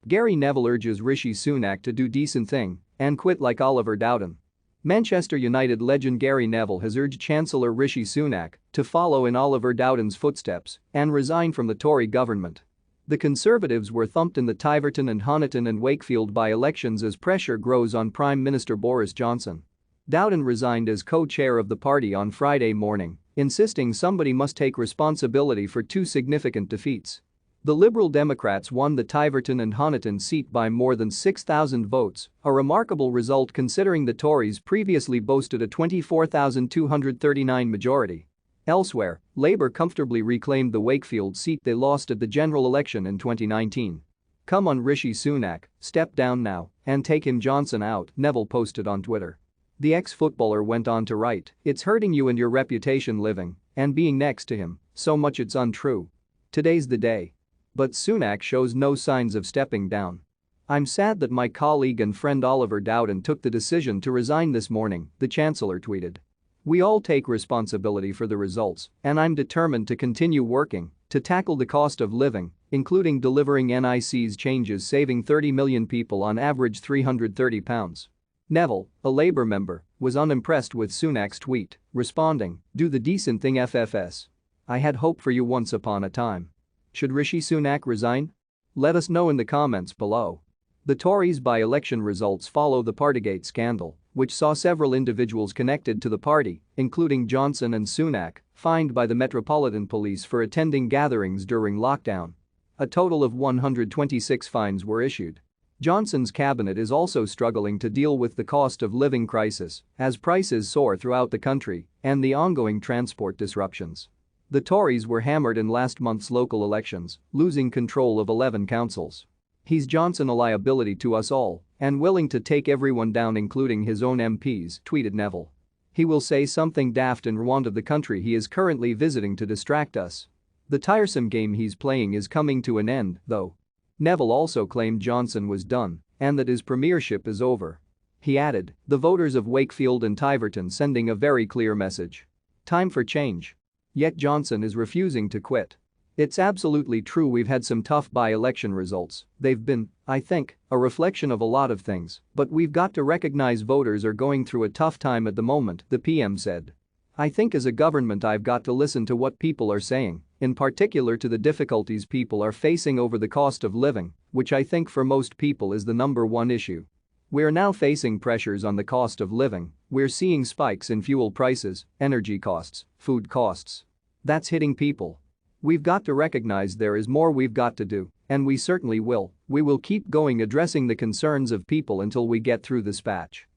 Gary Neville urges Rishi Sunak to do decent thing and quit like Oliver Dowden. Manchester United legend Gary Neville has urged Chancellor Rishi Sunak to follow in Oliver Dowden's footsteps and resign from the Tory government. The Conservatives were thumped in the Tiverton and Honiton and Wakefield by-elections as pressure grows on Prime Minister Boris Johnson. Dowden resigned as co-chair of the party on Friday morning, insisting somebody must take responsibility for two significant defeats. The Liberal Democrats won the Tiverton and Honiton seat by more than 6,000 votes, a remarkable result considering the Tories previously boasted a 24,239 majority. Elsewhere, Labour comfortably reclaimed the Wakefield seat they lost at the general election in 2019. "Come on Rishi Sunak, step down now and take him Johnson out," Neville posted on Twitter. The ex-footballer went on to write, "It's hurting you and your reputation living and being next to him so much it's untrue. Today's the day." But Sunak shows no signs of stepping down. "I'm sad that my colleague and friend Oliver Dowden took the decision to resign this morning," the Chancellor tweeted. "We all take responsibility for the results, and I'm determined to continue working to tackle the cost of living, including delivering NIC's changes saving 30 million people on average £330. Neville, a Labour member, was unimpressed with Sunak's tweet, responding, "Do the decent thing FFS. I had hope for you once upon a time." Should Rishi Sunak resign? Let us know in the comments below. The Tories' by-election results follow the Partygate scandal, which saw several individuals connected to the party, including Johnson and Sunak, fined by the Metropolitan Police for attending gatherings during lockdown. A total of 126 fines were issued. Johnson's cabinet is also struggling to deal with the cost of living crisis as prices soar throughout the country and the ongoing transport disruptions. The Tories were hammered in last month's local elections, losing control of 11 councils. "He's Johnson a liability to us all and willing to take everyone down including his own MPs," tweeted Neville. "He will say something daft and want of the country he is currently visiting to distract us. The tiresome game he's playing is coming to an end, though." Neville also claimed Johnson was done and that his premiership is over. He added, "The voters of Wakefield and Tiverton sending a very clear message. Time for change." Yet Johnson is refusing to quit. "It's absolutely true we've had some tough by-election results. They've been, I think, a reflection of a lot of things, but we've got to recognize voters are going through a tough time at the moment," the PM said. "I think as a government I've got to listen to what people are saying, in particular to the difficulties people are facing over the cost of living, which I think for most people is the number one issue. We're now facing pressures on the cost of living, we're seeing spikes in fuel prices, energy costs, food costs. That's hitting people. We've got to recognize there is more we've got to do, and we certainly will. We will keep going addressing the concerns of people until we get through this patch."